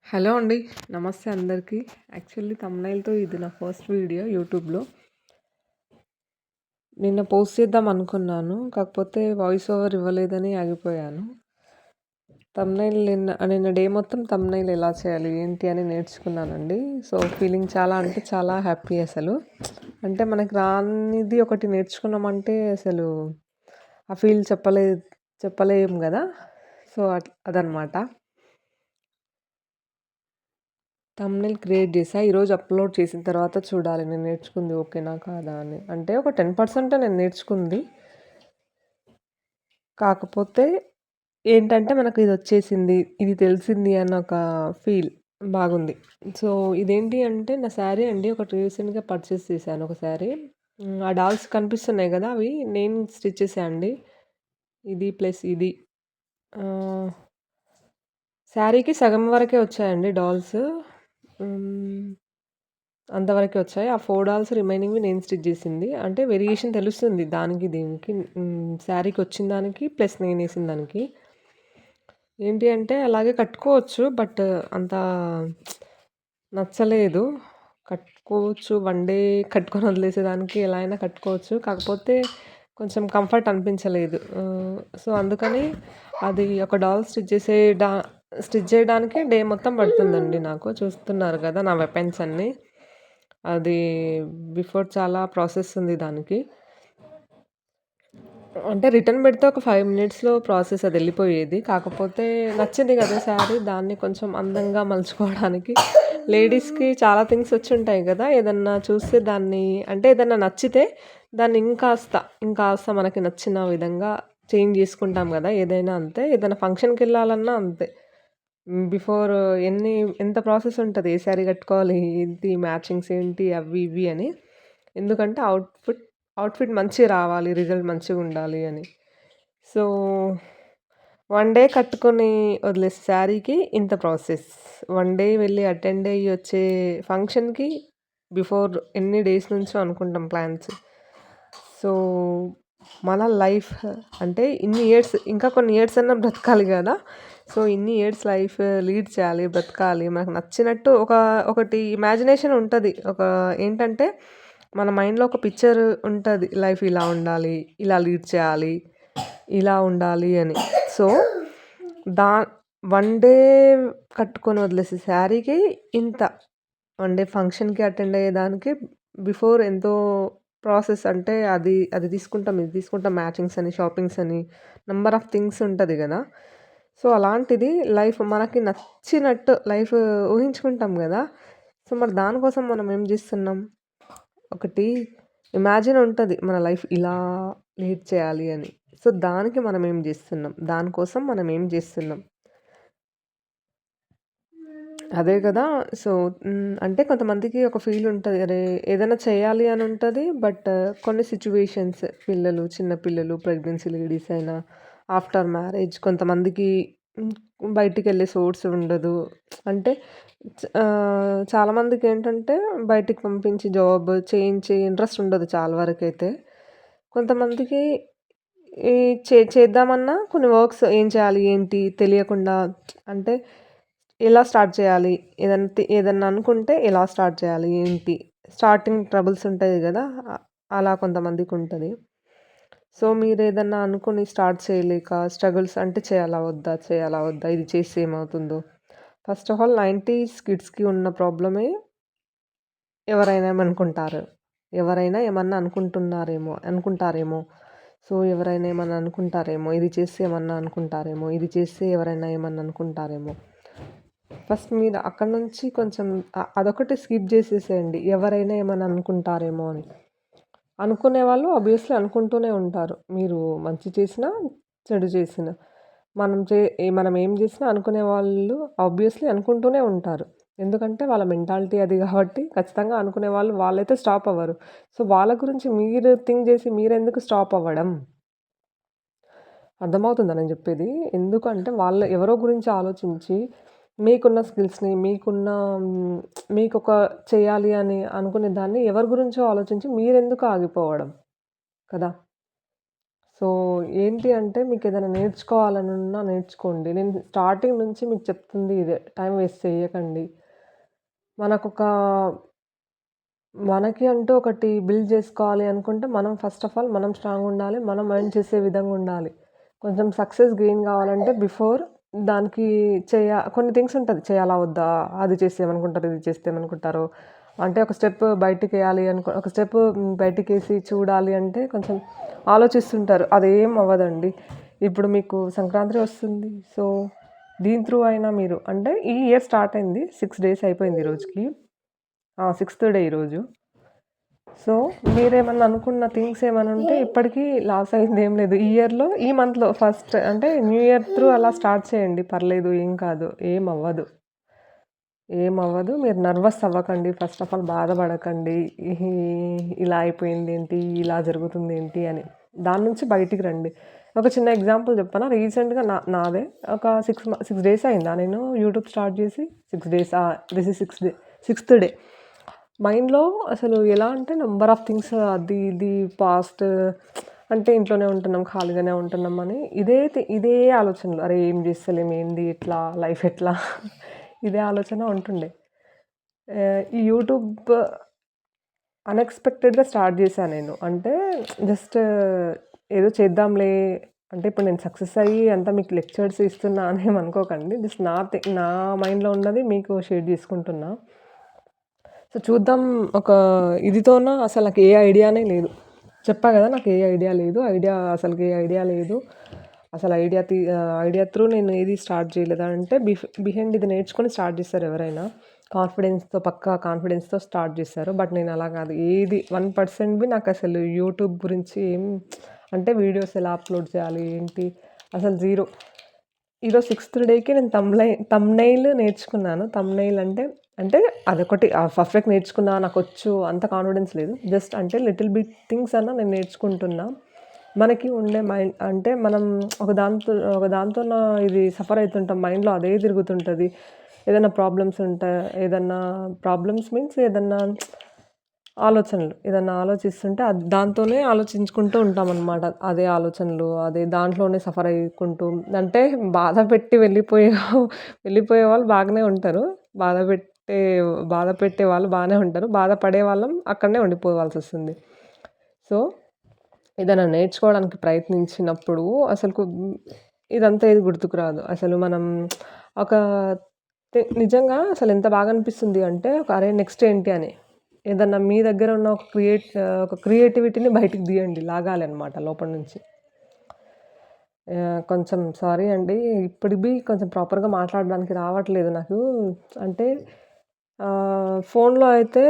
Hello అండి. నమస్తే అందరికీ. యాక్చువల్లీ థంబ్‌నెయిల్‌తో ఇది నా ఫస్ట్ వీడియో యూట్యూబ్‌లో. నిన్న పోస్ట్ చేద్దాం అనుకున్నాను. కాకపోతే వాయిస్ ఓవర్ ఇవ్వలేదని ఆగిపోయాను. థంబ్‌నెయిల్ నిన్న డే మొత్తం థంబ్‌నెయిల్ ఎలా చేయాలి, ఏంటి అని నేర్చుకున్నానండి. సో, ఫీలింగ్ చాలా అంటే చాలా హ్యాపీ అసలు. అంటే మనకి రానిది ఒకటి నేర్చుకున్నామంటే అసలు ఆ ఫీల్ చెప్పలేం గదా! సో, అదనమాట. థంబ్‌నెయిల్ క్రియేట్ చేశా. ఈరోజు అప్‌లోడ్ చేసిన తర్వాత చూడాలి నేను నేర్చుకుంది ఓకేనా కాదా అని. అంటే ఒక 10% నేను నేర్చుకుంది. కాకపోతే ఏంటంటే మనకు ఇదొచ్చేసింది, ఇది తెలిసింది అన్న ఒక ఫీల్ బాగుంది. సో, ఇదేంటి అంటే నా శారీ అండి. ఒకటి రీసెంట్‌గా పర్చేస్ చేశాను ఒక శారీ. ఆ డాల్స్ కనిపిస్తున్నాయి గదా! అవి నేను స్టిచ్ చేశా అండి. ఇది ప్లస్ ఇది. ఆహ్, శారీకి సగం వరకే వచ్చాయండి డాల్స్. హ్మ్. అంతవరకే వచ్చాయి. ఆ 4 డాల్స్ రిమైనింగ్‌వి నేను స్టిచ్ జేసింది. అంటే వేరియేషన్ తెలుస్తుంది దానికి దీనికి. శారీకొచ్చిన దానికి ప్లస్ నేనేసిన దానికి. ఏంటి అంటే అలాగే కట్టుకోవచ్చు. బట్ అంత నచ్చలేదు. కట్టుకోవచ్చు. వన్ డే కట్టుకొని వదిలేసేదానికి ఎలా అయినా కట్టుకోవచ్చు. కాకపోతే కొంచెం కంఫర్ట్ అనిపించలేదు. సో, అందుకని అది ఒక డాల్ స్టిచ్ చేయడానికే డే మొత్తం పడుతుందండి నాకు. చూస్తున్నారు గదా! నా వెపన్స్ అన్నీ. అది బిఫోర్ చాలా ప్రాసెస్ ఉంది దానికి. అంటే రిటర్న్ పెడితే ఒక 5 మినిట్స్‌లో ప్రాసెస్ అదెళ్ళిపోయేది. కాకపోతే నచ్చింది గదా శారీ. దాన్ని కొంచెం అందంగా మలుచుకోవడానికి లేడీస్‌కి చాలా థింగ్స్ వచ్చుంటాయి గదా! ఏదన్నా చూస్తే దాన్ని అంటే ఏదన్నా నచ్చితే దాన్ని ఇంకాస్త మనకి నచ్చిన విధంగా చేంజ్ జేసుకుంటాం గదా! ఏదైనా అంతే. ఏదైనా ఫంక్షన్‌కెళ్ళాలన్నా అంతే. బిఫోర్ ఎంత ప్రాసెస్ ఉంటది. ఏ శారీ కట్టుకోవాలి, ఏంటి మ్యాచింగ్స్ ఏంటి అవి ఇవి అని. ఎందుకంటే అవుట్‌ఫిట్ మంచిగా రావాలి, రిజల్ట్ మంచిగుండాలి అని. సో, వన్ డే కట్టుకొని వదిలేసే శారీకి ఇంత ప్రాసెస్. వన్ డే వెళ్లి అటెండ్ అయ్యి వచ్చే ఫంక్షన్‌కి బిఫోర్ ఎన్ని డేస్ నుంచో అనుకుంటాం ప్లాన్స్. సో, మన లైఫ్ అంటే ఇన్ని ఇయర్స్ ఇంకా కొన్ని ఇయర్స్ అన్నా బ్రతకాలి గదా! సో, ఇన్ని ఇయర్స్ లైఫ్ లీడ్ చేయాలి, బ్రతకాలి. మనకు నచ్చినట్టు ఒకటి ఇమాజినేషన్ ఉంటది. ఏంటంటే మన మైండ్‌లో ఒక పిక్చర్ ఉంటది. లైఫ్ ఇలా ఉండాలి, ఇలా లీడ్ చేయాలి, ఇలా ఉండాలి అని. సో, దా వన్ డే కట్టుకొని వదిలేసే శారీకి ఇంత. వన్ డే ఫంక్షన్‌కి అటెండ్ అయ్యేదానికి బిఫోర్ ఎంతో ప్రాసెస్ అంటే అది తీసుకుంటాం, ఇది తీసుకుంటాం మ్యాచింగ్స్ అని, షాపింగ్స్ అని నంబర్ ఆఫ్ థింగ్స్ ఉంటది గదా! సో, అలాంటిది లైఫ్ మనకి నచ్చినట్టు లైఫ్ ఊహించుకుంటాం గదా! సో, మరి దానికోసం మనం ఏం జేస్తున్నాం? ఒకటి ఇమాజిన్ ఉంటది. మన లైఫ్ ఇలా లీడ్ చేయాలి అని. సో, దానికి మనం ఏం జేస్తున్నాం? దానికోసం మనం ఏం జేస్తున్నాం? అదే గదా! సో, అంటే కొంతమందికి ఒక ఫీల్ ఉంటది. అరే! ఏదైనా చేయాలి అని ఉంటది. బట్ కొన్ని సిట్యుయేషన్స్ చిన్న పిల్లలు, ప్రెగ్నెన్సీ లేడీస్ అయినా, ఆఫ్టర్ మ్యారేజ్ కొంతమందికి హ్మ్, బయటికెళ్ళే సోర్స్ ఉండదు. అంటే చాలామందికేంటంటే బయటికి పంపించి జాబ్ చేయించే ఇంట్రెస్ట్ ఉండదు చాలా వరకైతే. కొంతమందికి ఈ చేద్దామన్నా కొన్ని వర్క్స్ ఏం చేయాలి, ఏంటి తెలియకుండా అంటే ఎలా స్టార్ట్ చేయాలి? ఏదన్నా అనుకుంటే ఎలా స్టార్ట్ చేయాలి? ఏంటి? స్టార్టింగ్ ట్రబుల్స్ ఉంటాయి గదా! అలా కొంతమందికుంటది. సో, మీరేదన్నా అనుకోని స్టార్ట్ చేయలేక స్ట్రగుల్స్ అంటే చేయాలా? వద్దా? చేయాలా? వద్దా? ఇది చేస్తే ఏమవుతుందో? ఫస్ట్ ఆఫ్ ఆల్ 90స్ కిడ్స్‌కి ఉన్న ప్రాబ్లమే ఎవరైనా ఏమనుకుంటారు? ఎవరైనా ఏమన్నా అనుకుంటారేమో. సో, ఎవరైనా ఏమన్నా అనుకుంటారేమో. ఇది చేస్తే ఏమన్నా అనుకుంటారేమో. ఇది చేస్తే ఎవరైనా ఏమన్నా అనుకుంటారేమో. ఫస్ట్ మీరు అక్కడి నుంచి కొంచెం అదొకటి స్కిప్ జేసేసేయండి. ఎవరైనా ఏమన్నా అనుకుంటారేమో అని. అనుకునేవాళ్ళు ఆబ్వియస్‌లీ అనుకుంటూనే ఉంటారు. మీరు మంచి చేసినా, చెడు చేసినా. మనం ఏం జేసినా అనుకునేవాళ్ళు ఆబ్వియస్‌లీ అనుకుంటూనే ఉంటారు. ఎందుకంటే వాళ్ళ మెంటాలిటీ అది గాబట్టి ఖచ్చితంగా అనుకునేవాళ్ళు వాళ్ళైతే స్టాప్ అవ్వరు. సో, వాళ్ళ గురించి మీరు థింక్ జేసి మీరెందుకు స్టాప్ అవ్వడం? అర్థమవుతుందా నేను జెప్పేది? ఎందుకంటే ఎవరో గురించి ఆలోచించి మీకున్న స్కిల్స్‌ని, మీకొక చేయాలి అని అనుకునే దాన్ని ఎవరి గురించో ఆలోచించి మీరెందుకు ఆగిపోవడం కదా! సో, ఏంటి అంటే మీకేదైనా నేర్చుకోవాలనున్నా నేర్చుకోండి. నేను స్టార్టింగ్ నుంచి మీకు చెప్తుంది ఇదే. టైం వేస్ట్ చెయ్యకండి. మనకొక మనకి అంటూ ఒకటి బిల్డ్ జేసుకోవాలి అనుకుంటే, మనం ఫస్ట్ ఆఫ్ ఆల్ మనం స్ట్రాంగుండాలి. మనం ఎర్న్ చేసే విధంగా ఉండాలి. కొంచెం సక్సెస్ గెయిన్ గావాలంటే బిఫోర్ దానికి కొన్ని థింగ్స్ ఉంటది. చేయాలా? వద్దా? అది చేస్తే ఏమనుకుంటారు? ఇది చేస్తే ఏమనుకుంటారు? అంటే ఒక స్టెప్ బయటికేయాలి ఒక స్టెప్ బయటికేసి చూడాలి అంటే కొంచెం ఆలోచిస్తుంటారు. అదేం అవ్వదండి. ఇప్పుడు మీకు సంక్రాంతి వస్తుంది. సో, దీని త్రూ అయినా మీరు అంటే ఈ ఇయర్ స్టార్ట్ అయింది. 6 డేస్ అయిపోయింది ఈ రోజుకి. సిక్స్త్ డే ఈరోజు. సో, మీరేమన్నా అనుకున్న థింగ్స్ ఏమన్నా ఉంటే ఇప్పటికి లాస్ అయిందేం లేదు. ఈ ఇయర్‌లో ఈ మంత్‌లో ఫస్ట్ అంటే న్యూ ఇయర్ త్రూ అలా స్టార్ట్ చేయండి. పర్లేదు ఏం కాదు. ఏమవ్వదు. ఏమవ్వదు. మీరు నర్వస్ అవ్వకండి. ఫస్ట్ ఆఫ్ ఆల్ బాధపడకండి. ఇహి ఇలా అయిపోయిందేంటి? ఇలా జరుగుతుందేంటి అని. దాని నుంచి బయటికి రండి. ఒక చిన్న ఎగ్జాంపుల్ చెప్పనా? రీసెంట్‌గా నాదే ఒక 6 డేస్ అయిందా నేను యూట్యూబ్ స్టార్ట్ చేసి? 6 days. This is sixth day. మైండ్‌లో అసలు ఎలా అంటే నంబర్ ఆఫ్ థింగ్స్ అది ఇది పాస్ట్ అంటే ఇంట్లోనే ఉంటున్నాం, ఖాళీగానే ఉంటున్నాం అని ఇదే ఆలోచనలు. అరే! ఏం చేస్తలేం, ఏంది ఎట్లా, లైఫ్ ఎట్లా ఇదే ఆలోచన ఉంటుండే. ఈ యూట్యూబ్ అన్‌ఎక్స్‌పెక్టెడ్‌గా స్టార్ట్ చేశా నేను. అంటే జస్ట్ ఏదో చేద్దాంలే అంటే ఇప్పుడు నేను సక్సెస్ అయ్యి అంతా మీకు లెక్చర్స్ ఇస్తున్నా అని ఏమనుకోకండి. జస్ట్ నా మైండ్‌లో ఉన్నది మీకు షేర్ చేసుకుంటున్నా. సో, చూద్దాం ఒక ఇదితోన అసలు నాకు ఏ ఐడియానే లేదు. చెప్పా గదా! నాకు ఏ ఐడియా లేదు. అసలుకి ఏ ఐడియా లేదు. అసలు ఐడియా త్రూ నేను ఏది స్టార్ట్ చేయలేదు. అంటే బిహైండ్ ఇది నేర్చుకొని స్టార్ట్ చేస్తారు ఎవరైనా. పక్కా కాన్ఫిడెన్స్‌తో స్టార్ట్ చేస్తారు. బట్ నేను అలా కాదు. ఏది 1% బి నాకసలు యూట్యూబ్ గురించి అంటే వీడియోస్ ఎలా అప్‌లోడ్ చేయాలి, ఏంటి అసలు జీరో. ఈరోజు సిక్స్త్ డేకి నేను థంబ్‌నెయిల్ నేర్చుకున్నాను. థంబ్‌నెయిల్ అంటే అదొకటి పర్ఫెక్ట్ నేర్చుకున్నా, నాకొచ్చు అంత కాన్ఫిడెన్స్ లేదు. జస్ట్ అంటే లిటిల్ బిట్ థింగ్స్ అన్నా నేను నేర్చుకుంటున్నా. మనకి ఉండే మైండ్ అంటే మనం ఒక దాంతోన ఇది సఫర్ అయితుంటాం. మైండ్‌లో అదే తిరుగుతుంటది. ఏదన్నా ప్రాబ్లమ్స్ మీన్స్ ఏదన్నా ఆలోచిస్తుంటే దాంతోనే ఆలోచించుకుంటూ ఉంటామనమాట. అదే ఆలోచనలు, అదే దాంట్లోనే సఫర్ అయ్యుకుంటూ అంటే బాధ పెట్టి వెళ్ళిపోయే వాళ్ళు బాగానే ఉంటారు. బాధ పెట్టే బాధ పెట్టే వాళ్ళు బాగానే ఉంటారు. బాధపడే వాళ్ళం అక్కడనే ఉండిపోవాల్సొస్తుంది. సో, ఏదైనా నేర్చుకోవడానికి ప్రయత్నించినప్పుడు అసలుకు ఇదంతా ఏది గుర్తుకు రాదు. అసలు మనం ఒక నిజంగా అసలెంత బాగా అనిపిస్తుంది అంటే అరే! నెక్స్ట్ ఏంటి అని. ఏదన్నా మీ దగ్గర ఉన్న ఒక క్రియేటివిటీని బయటికి తీయండి. లాగాలనమాట లోపల నుంచి. కొంచెం సారీ అండి. ఇప్పటికి కొంచెం ప్రాపర్‌గా మాట్లాడడానికి రావట్లేదు నాకు. అంటే ఫోన్‌లో అయితే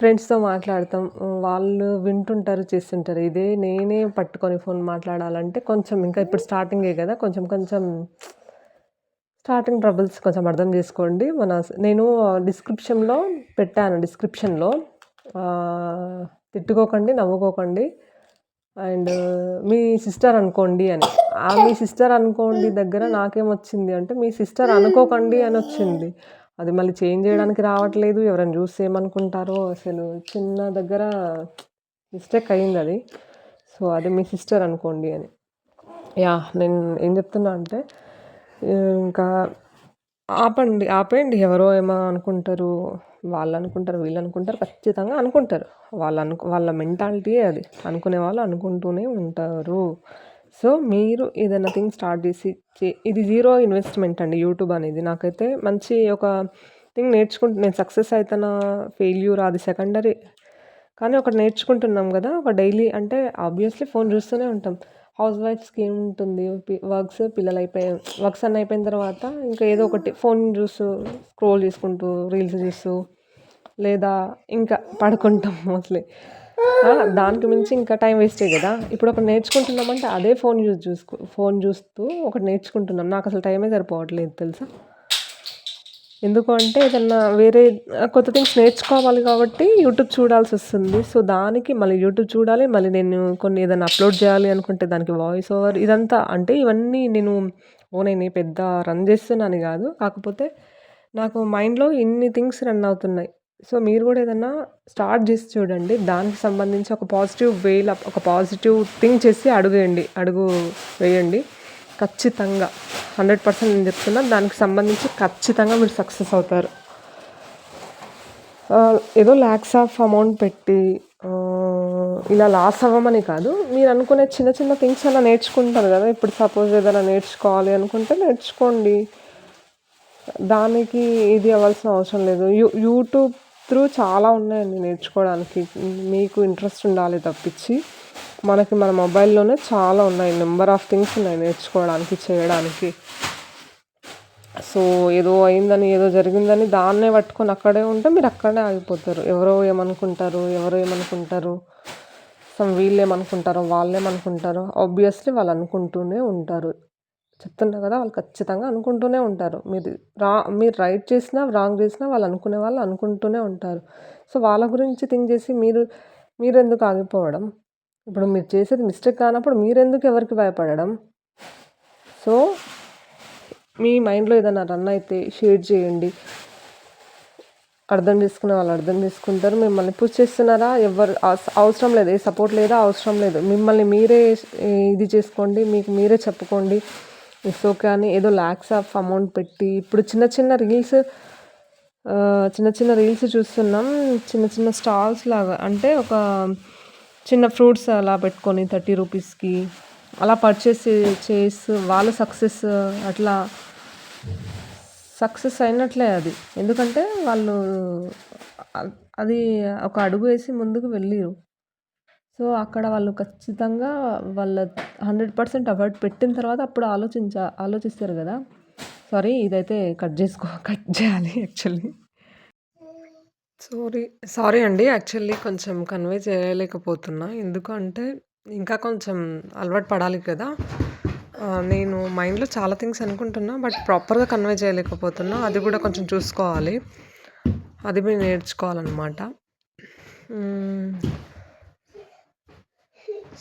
ఫ్రెండ్స్‌తో మాట్లాడతాం. వాళ్ళు వింటుంటారు, చేస్తుంటారు. ఇదే నేనే పట్టుకొని ఫోన్ మాట్లాడాలంటే కొంచెం ఇంకా ఇప్పుడు స్టార్టింగే గదా! కొంచెం కొంచెం స్టార్టింగ్ ట్రబుల్స్ కొంచెం అర్థం జేసుకోండి. నేను డిస్క్రిప్షన్‌లో తిట్టుకోకండి, నవ్వుకోకండి. అండ్ మీ సిస్టర్ అనుకోండి అని. మీ సిస్టర్ అనుకోండి దగ్గర నాకేమొచ్చింది అంటే, మీ సిస్టర్ అనుకోకండి అనొచ్చింది. అది మళ్ళీ చేంజ్ జేయడానికి రావట్లేదు. ఎవరైనా జూస్తే ఏమనుకుంటారో అసలు చిన్న దగ్గర మిస్టేక్ అయిందది. సో, అది మీ సిస్టర్ అనుకోండి అని. నేను ఏం జెప్తున్నా అంటే ఇంకా ఆపేయండి. ఎవరో ఏమో అనుకుంటారు. వాళ్ళనుకుంటారు, వీళ్ళనుకుంటారు. ఖచ్చితంగా అనుకుంటారు. వాళ్ళ మెంటాలిటీయే అది. అనుకునే వాళ్ళు అనుకుంటూనే ఉంటారు. సో, మీరు ఏదైనా థింగ్ స్టార్ట్ జేసి ఇది జీరో ఇన్వెస్ట్‌మెంట్ అండి యూట్యూబ్ అనేది. నాకైతే మంచి ఒక థింగ్ నేను సక్సెస్ అయితనా, ఫెయిల్యూర్ అది సెకండరీ. కానీ ఒకటి నేర్చుకుంటున్నాం గదా! ఒక డైలీ అంటే ఆబ్వియస్‌లీ ఫోన్ జూస్తూనే ఉంటాం. హౌస్ వైఫ్స్‌కి ఏముంటుంది వర్క్స్ అన్నీ అయిపోయిన తర్వాత ఇంకా ఏదో ఒకటి ఫోన్ స్క్రోల్ చేసుకుంటూ, రీల్స్ చూస్తూ లేదా ఇంకా పడుకుంటాం మోస్ట్‌లీ. దానికి మించి ఇంకా టైం వేస్టే గదా! ఇప్పుడు ఒకటి నేర్చుకుంటున్నామంటే అదే ఫోన్ చూస్తూ ఒకటి నేర్చుకుంటున్నాం. నాకసలు టైమే సరిపోవట్లేదు తెలుసా? ఎందుకు అంటే ఏదన్నా వేరే కొత్త థింగ్స్ నేర్చుకోవాలి కాబట్టి యూట్యూబ్ చూడాల్సొస్తుంది. సో, దానికి మళ్ళీ యూట్యూబ్ చూడాలి. మళ్ళీ నేను ఏదైనా అప్‌లోడ్ చేయాలి అనుకుంటే దానికి వాయిస్ ఓవర్ ఇదంతా అంటే ఇవన్నీ నేను పెద్ద రన్ చేస్తున్నాను గాదు. కాకపోతే నాకు మైండ్‌లో ఇన్ని థింగ్స్ రన్ అవుతున్నాయి. సో, మీరు గూడా ఏదన్నా స్టార్ట్ జేసి చూడండి. దానికి సంబంధించి ఒక పాజిటివ్ వేలో ఒక పాజిటివ్ థింక్ చేసి అడుగు వేయండి. ఖచ్చితంగా 100% నేను చెప్తున్నా. దానికి సంబంధించి ఖచ్చితంగా మీరు సక్సెస్ అవుతారు. ఏదో లాక్స్ ఆఫ్ అమౌంట్ పెట్టి ఇలా లాస్ అవ్వమని కాదు. మీరు అనుకునే చిన్న చిన్న థింగ్స్ అలా నేర్చుకుంటారు గదా! ఇప్పుడు సపోజ్ ఏదైనా నేర్చుకోవాలి అనుకుంటే నేర్చుకోండి. దానికి ఇది అవ్వాల్సిన అవసరం లేదు. యూట్యూబ్ త్రూ చాలా ఉన్నాయండి నేర్చుకోవడానికి. మీకు ఇంట్రెస్ట్ ఉండాలి తప్పించి, మనకి మన మొబైల్‌లోనే చాలా ఉన్నాయి. నంబర్ ఆఫ్ థింగ్స్ ఉన్నాయి నేర్చుకోవడానికి, చేయడానికి. సో, ఏదో అయిందని, ఏదో జరిగిందని దాన్నే పట్టుకొని అక్కడే ఉంటే మీరు అక్కడనే ఆగిపోతారు. ఎవరో ఏమనుకుంటారు, వీళ్ళేమనుకుంటారో, వాళ్ళేమనుకుంటారో ఆబ్వియస్లీ వాళ్ళు అనుకుంటూనే ఉంటారు. చెప్తున్నా కదా! వాళ్ళు ఖచ్చితంగా అనుకుంటూనే ఉంటారు. మీరు రైట్ చేసినా, రాంగ్ చేసినా వాళ్ళు అనుకుంటూనే ఉంటారు. సో, వాళ్ళ గురించి థింక్ చేసి మీరెందుకు ఆగిపోవడం? ఇప్పుడు మీరు చేసేది మిస్టేక్ కానప్పుడు మీరెందుకు ఎవరికి భయపడడం? సో, మీ మైండ్‌లో ఏదైనా రన్ అయితే షేర్ చేయండి. అర్థం చేసుకునే వాళ్ళు అర్థం చేసుకుంటారు. మిమ్మల్ని పుష్ చేస్తున్నారా? ఎవరు అవసరం లేదు. ఏ సపోర్ట్ లేదా, అవసరం లేదు. మిమ్మల్ని మీరే ఇది చేసుకోండి. మీకు మీరే చెప్పుకోండి. ఇట్స్ ఓకే అని ఏదో లాక్స్ ఆఫ్ అమౌంట్ పెట్టి ఇప్పుడు చిన్న చిన్న రీల్స్ చూస్తున్నాం. చిన్న చిన్న స్టాల్స్ లాగా అంటే ఒక చిన్న ఫ్రూట్స్ అలా పెట్టుకొని 30 రూపీస్‌కి అలా పర్చేస్ చేసి వాళ్ళు అట్లా సక్సెస్ అయినట్లే అది. ఎందుకంటే వాళ్ళు అది ఒక అడుగు వేసి ముందుకు వెళ్ళిరు. సో, అక్కడ వాళ్ళు ఖచ్చితంగా వాళ్ళ 100% ఎఫర్ట్ పెట్టిన తర్వాత అప్పుడు ఆలోచిస్తారు గదా! సారీ ఇదైతే కట్ చేయాలి యాక్చువల్లీ. సారీ అండి. యాక్చువల్లీ కొంచెం కన్వే చేయలేకపోతున్నా. ఎందుకంటే ఇంకా కొంచెం అలవాటు పడాలి కదా! నేను మైండ్‌లో చాలా థింగ్స్ అనుకుంటున్నా. బట్ ప్రాపర్‌గా కన్వే చేయలేకపోతున్నా. అది కూడా కొంచెం చూసుకోవాలి. అది మీరు నేర్చుకోవాలనమాట.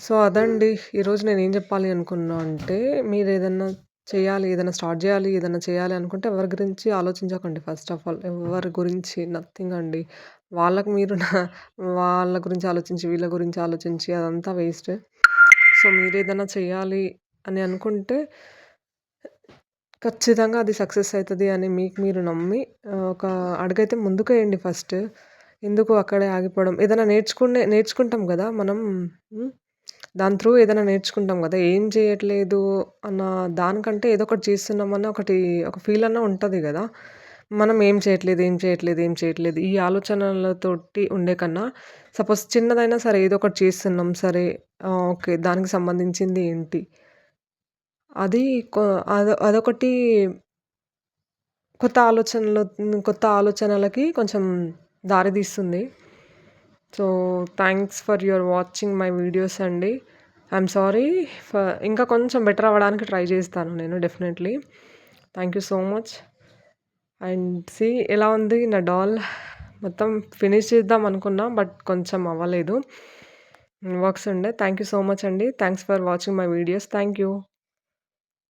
సో, అదండి. ఈరోజు నేనేం చెప్పాలి అనుకున్నా అంటే, మీరేదన్నా ఏదైనా స్టార్ట్ చేయాలి, ఏదైనా చేయాలి అనుకుంటే ఎవరి గురించి ఆలోచించకండి ఫస్ట్ ఆఫ్ ఆల్. ఎవరి గురించి నథింగ్ అండి. వాళ్ళకి మీరు వాళ్ళ గురించి ఆలోచించి, వీళ్ళ గురించి ఆలోచించి అదంతా వేస్ట్. సో, మీరేదైనా చేయాలి అని అనుకుంటే ఖచ్చితంగా అది సక్సెస్ అయితది అని మీకు మీరు నమ్మి ఒక అడుగైతే ముందుకేయండి ఫస్ట్. ఎందుకు అక్కడే ఆగిపోవడం. ఏదైనా నేర్చుకుంటాం గదా! మనం దాని త్రూ ఏదైనా నేర్చుకుంటాం గదా! ఏం చేయట్లేదు అన్న దానికంటే ఏదో ఒకటి చేస్తున్నామన్న ఒక ఫీల్ అన్నా ఉంటది గదా! మనం ఏం చేయట్లేదు ఈ ఆలోచనలతోటి ఉండే కన్నా సపోజ్ చిన్నదైనా సరే ఏదో ఒకటి చేస్తున్నాం సరే ఓకే. దానికి సంబంధించింది ఏంటి? అది అదొకటి కొత్త ఆలోచనలకి కొంచెం దారి తీస్తుంది. So, thanks for your watching my videos అండి. ఐయామ్ సారీ ఇంకా కొంచెం బెటర్ అవ్వడానికి ట్రై చేస్తాను నేను definitely. Thank you so much. And ఎలా ఉంది నా డాల్ మొత్తం ఫినిష్ చేద్దాం అనుకున్నా. బట్ కొంచెం అవ్వలేదు. వర్క్స్ ఉండే. థాంక్ యూ సో మచ్ అండి. Thanks for watching my videos. Thank you.